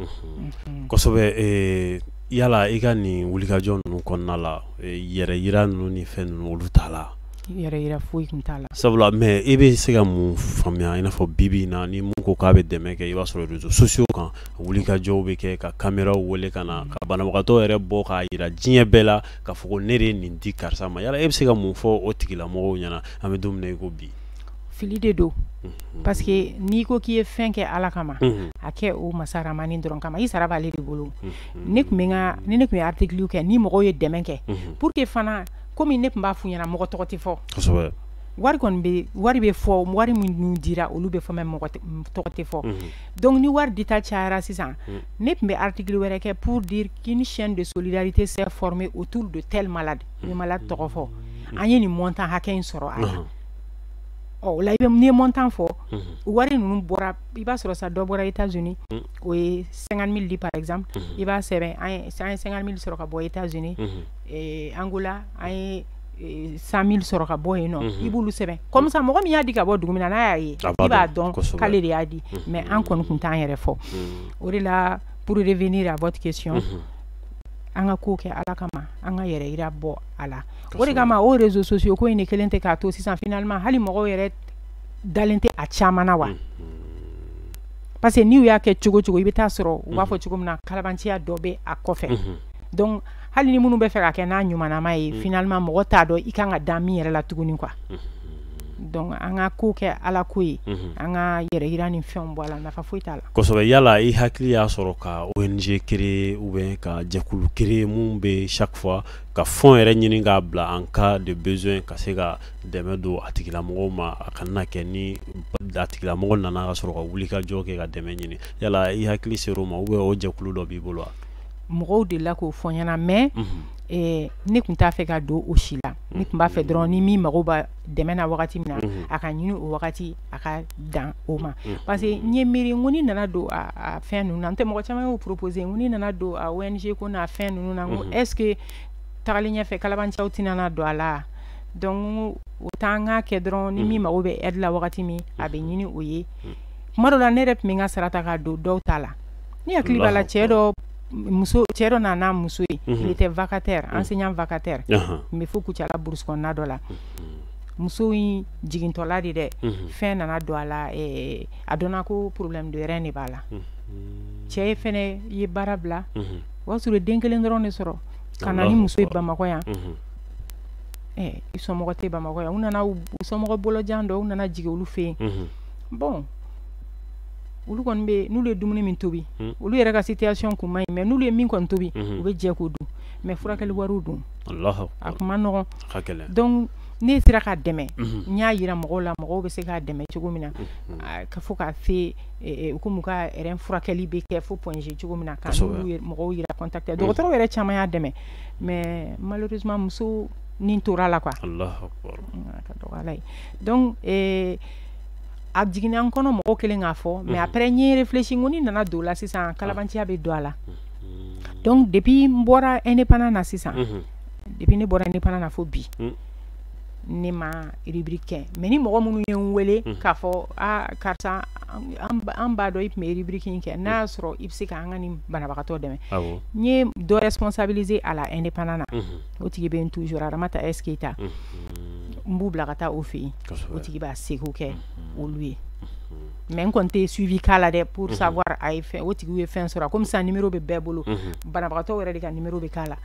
kosɛbɛ yala i ka nin wulikajɔ ninnu kɔnɔna la yɛrɛ yira ninnu ni fɛn ninnu olu t'a la yɛrɛ yira foyi kun t'a la sabula mais i bɛ se ka mun faamuya i n'a fɔ bibi in na ni mun ko k'a bɛ dɛmɛ kɛ i b'a sɔrɔ réseaux sociaux kan wulikajɔw bɛ kɛ ka caméraw wele ka na ka banabagatɔ yɛrɛ bɔ k'a yira diɲɛ bɛɛ la k'a fɔ ko ne de ye nin di karisa ma yala e bɛ se ka mun fɔ o tigilamɔgɔw ɲɛna an bɛ don min na i ko bi fili de don parce que n'i ko k'i ye fɛn kɛ Ala kama a kɛ o Masa Rahamani dɔrɔn kama i sara b'ale de bolo ne tun ye article kɛ ni mɔgɔw ye dɛmɛ kɛ pour que fana komi ne tun b'a f'u ɲɛna mɔgɔ tɔgɔ tɛ fɔ kosɛbɛ wari bɛ fɔ wari minnu dira olu bɛ fɔ mais mɔgɔ tɔgɔ tɛ fɔ donc ni wari dita cayara sisan ne tun bɛ article wɛrɛ kɛ pour dire qu'une chaîne de solidarité s'est formée autour de tel malade ni malade tɔgɔ fɔ an ye nin montant hakɛ in sɔrɔ a la o la n'i ye montant fɔ wari ninnu bɔra i b'a sɔrɔ sa dɔ bɔra États-Unis o ye 50 000 di par exemple i b'a sɛbɛn an ye 50 000 sɔrɔ ka bɔ États-Unis Angola an ye 100 000 sɔrɔ ka bɔ yen nɔ i b'olu sɛbɛn comme ça mɔgɔ min y'a di ka bɔ dugu min na n'a y'a ye i b'a dɔn k'ale de y'a di mais an kɔni kun t'an yɛrɛ fɔ o de la pour revenir à votre question an ka ko kɛ Ala kama an ka yɛrɛ yira bɔ a la o de kama o réseaux sociaux ko in de kelen tɛ k'a to sisan finalement hali mɔgɔw yɛrɛ dalen tɛ a caman na wa parce que n'i y'a kɛ cogo cogo i bɛ taa sɔrɔ u b'a fɔ cogo min na kalabanciya dɔ bɛ a kɔfɛ donc hali ni minnu bɛ fɛ ka kɛ n'a ɲumanama ye finalement mɔgɔ t'a dɔn i kan ka da min yɛrɛ la tuguni quoi donc an ka ko kɛ Ala ko ye an ka yɛrɛ yira ni fɛnw bɔ a la nafa foyi t'a la kosɛbɛ yala i hakili y'a sɔrɔ ka ONG créer ou bien ka jɛkulu créer mun bɛ chaque fois ka fond yɛrɛ ɲini k'a bila en cas de besoin ka se ka dɛmɛ don a tigilamɔgɔw ma a kana kɛ ni a tigilamɔgɔ nana ka sɔrɔ ka wulikajɔ kɛ ka dɛmɛ ɲini yala i hakili ser'o ma ou bien o jɛkulu dɔ b'i bolo wa mɔgɔw delila k'o fɔ ɲɛna mais ne tun t'a fɛ ka don o si la ne tun b'a fɛ dɔrɔn ni min mago b'a dɛmɛ na wagati min na a ka ɲini o wagati a ka dan o ma parce que n ye miiri n ko ni nana don a fɛn ninnu na n tɛ mɔgɔ caman y'o proposer n ko ni nana don a ONG ko n'a fɛn ninnu na n ko est ce que tagalen ɲɛfɛ kalabanciyaw tɛna don a la donc o t'an k'a kɛ dɔrɔn ni min mago bɛ aide la wagati min a bɛ ɲini o ye kuma dɔ la ne yɛrɛ tun bɛ n ka sara ta k'a don dɔw ta la ni hakili b'a la cɛ dɔ nana muso ye il était vacataire enseignant vacataire mais fo Kucala brousse kɔnɔna dɔ la muso in jigintɔla de dɛ fɛn nana don a la a dɔnna ko problème de rein de b'a la cɛ ye fɛnɛ ye baara bila o y'a sɔrɔ den kelen dɔrɔn de sɔrɔ ka na ni muso ye Bamakɔ yan i somɔgɔ tɛ Bamakɔ yan u nana u somɔgɔ bolojan dɔ u nana jigin olu fɛ yen bon olu kɔni bɛ n'olu ye dumuni min tobi olu yɛrɛ ka situation kun man ɲi mais n'olu ye min kɔni tobi u bɛ jɛ k'o dun mais furakɛli wariw dun a kun ma nɔgɔn donc ne sera ka dɛmɛ n y'a yira mɔgɔw la mɔgɔw bɛ se k'a dɛmɛ cogo min na ka fɔ k'a se komi ka rein furakɛli bɛ kɛ fo point G cogo min na ka mɔgɔw yira contacter dɔgɔtɔrɔw yɛrɛ caman y'a dɛmɛ mais malheureusement muso ni tora la quoi ka dɔgɔ Ala ye donc a jiginna n kɔnɔ mɔgɔ kelen k'a fɔ mais après n ye réfléchi ko ni nana don la sisan kalabanciya bɛ don a la donc depuis n bɔra indépendant na sisan depuis ne bɔra indépendant na fo bi ne ma rubrique kɛ mais ni mɔgɔ minnu ye n wele k'a fɔ karisa an b'a dɔn i tun bɛ rubrique in kɛ n'a y'a sɔrɔ i bɛ se k'an ka nin banabagatɔ dɛmɛ n ye dɔ responsabiliser a la indépendant na o tigi bɛ yen toujours Aramata S Keita n b'u bila ka taa o fɛ yen o tigi b'a seko kɛ olu ye mais n kɔni tɛ suivi k'a la dɛ pour savoir a ye fɛn o tigiw ye fɛn sɔrɔ comme ça numéro bɛ bɛɛ bolo banabagatɔw yɛrɛ de ka numéro bɛ k'a la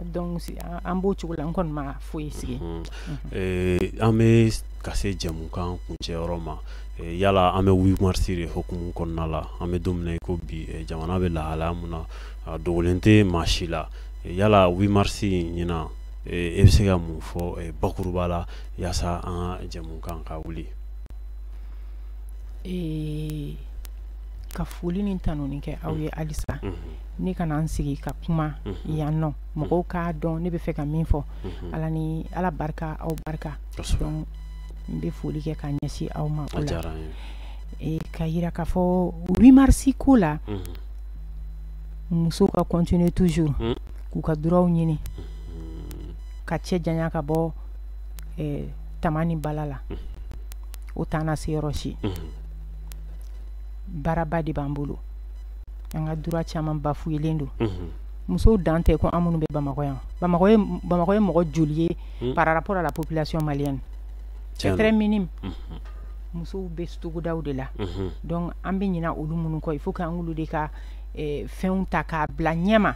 donc an b'o cogo la n kɔni ma foyi sigi an bɛ ka se jɛmukan kuncɛyɔrɔ ma yala an bɛ 8 mars de hukumu kɔnɔna la an bɛ don min na i ko bi jamana bɛ lahalaya mun na a dogolen tɛ maa si la yala 8 mars ɲinan e bɛ se ka mun fɔ bakuruba la yaasa an ka jɛmukan ka wuli ka foli ni tanuni kɛ aw ye alisa ne kana an sigi ka kuma yan nɔ mɔgɔw k'a dɔn ne bɛ fɛ ka min fɔ ala ni ala barika aw barika donc n bɛ foli kɛ ka ɲɛsin aw ma o la ka yira k'a fɔ 8 mars ko la musow ka continuer toujours k'u ka droit ɲini ka cɛ janya ka bɔ tamani bala la o t'an na se yɔrɔ si baraba de b'an bolo an ka droit caman bafuyelen don musow dan tɛ ko an minnu bɛ Bamakɔ yan Bamakɔ ye mɔgɔ joli ye par rapport à la population malienne c'est très minime musow bɛ togodaw de la donc an bɛ ɲina olu minnu kɔ il faut que an k'olu de ka fɛnw ta k'a bila ɲɛma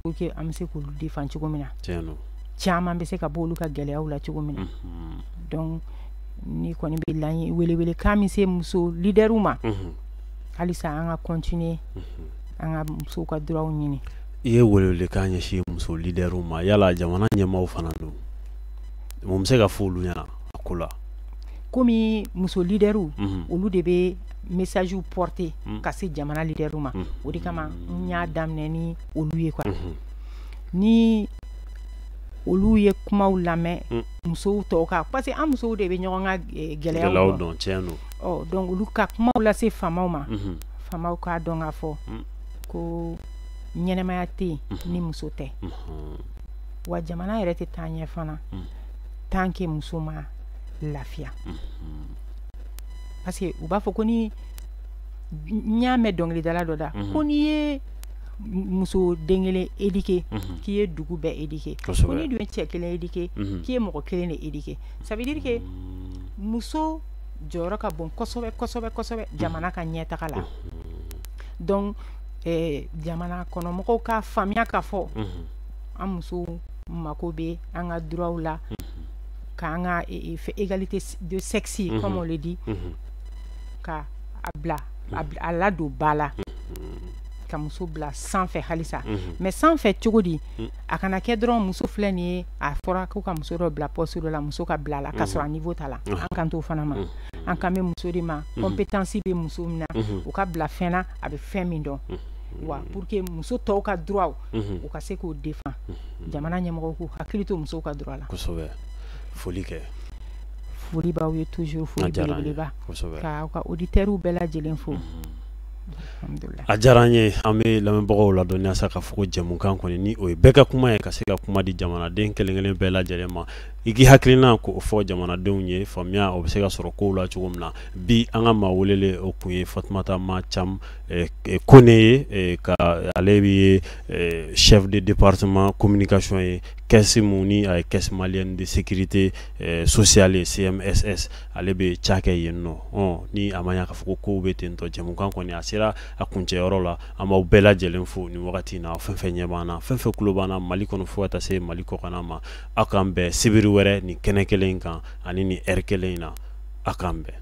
pour que an bɛ se k'olu défend cogo min na caman bɛ se ka bɔ olu ka gɛlɛyaw la cogo min na donc ni kɔni bɛ laɲini welewele kan min se muso leaderw ma halisa an ka continuer an ka musow ka droit ɲini. I ye welewele kan ɲɛsin muso leaderw ma yala jamana ɲɛmaaw fana don mun bɛ se ka fɔ olu ɲɛna a ko la. Komi muso leaderw olu de bɛ message porter ka se jamana leaderw ma o de kama n y'a daminɛ ni olu ye quoi ni olu ye kumaw lamɛn musow tɔw ka parce que an musow de bɛ ɲɔgɔn ka gɛlɛyaw dɔn tiɲɛ don donc olu ka kumaw lase faamaw ma faamaw k'a dɔn k'a fɔ ko ɲɛnɛmaya tɛ yen ni muso tɛ wa jamana yɛrɛ tɛ taa ɲɛ fana tant que muso ma lafiya parce que u b'a fɔ ko ni n y'a mɛn dɔnkilidala dɔ da ko n'i ye muso den kelen éduquer k'i ye dugu bɛɛ éduquer ko n'i dun ye cɛ kelen éduquer k'i ye mɔgɔ kelen de éduquer ça veut dire que muso jɔyɔrɔ ka bon kosɛbɛ kosɛbɛ kosɛbɛ jamana ka ɲɛtaga la donc jamana kɔnɔmɔgɔw ka faamuya k'a fɔ an musow mako bɛ an ka droitw la k'an ka égalité de sexe comme on le dit ka a bila a ladon ba la ka muso bila sanfɛ halisa mais sanfɛ cogo di a kana kɛ dɔrɔn muso filɛ nin ye a fɔra ko ka muso dɔ bila poste dɔ la muso ka bila la k'a sɔrɔ a niveau t'a la an kan t'o fana ma an kan bɛ muso de ma compétence bɛ muso min na u ka bila fɛn na a bɛ fɛn min dɔn wa pour que muso tɔw ka droit u ka se k'o défend jamana ɲɛmɔgɔw k'u hakili to musow ka droit la kosɛbɛ foli kɛ foli b'aw ye toujours foli belebeleba ka aw ka auditeurs bɛɛ lajɛlen fo a diyara an ye an bɛ lamɛnbagaw ladɔnniya sa k'a fɔ ko jɛmukan kɔni ni o ye bɛɛ ka kuma ye ka se ka kuma di jamanaden kelen kelen bɛɛ lajɛlen ma i k'i hakilina k'o fɔ jamanadenw ye faamuya o bɛ se ka sɔrɔ kow la cogo min na bi an ka maa welele o kun ye Fatumata Macham Kone ye ka ale bɛ chef de département communication ye caisse mun ni a ye caisse malienne de sécurité sociale ye CMSS ale bɛ cakɛ yen nɔ ni a ma ɲa k'a fɔ ko kow bɛ ten tɔ jɛmukan kɔni a sera a kuncɛyɔrɔ la an b'aw bɛɛ lajɛlen fo nin wagati in na fɛn fɛn ɲɛ b'an na fɛn fɛn kulo b'an na Mali kɔnɔ fo ka taa se Mali kɔkan ma aw k'an bɛn sibiri wɛrɛ nin kɛnɛ kelen in kan ani nin heure kelen in na aw k'an bɛn.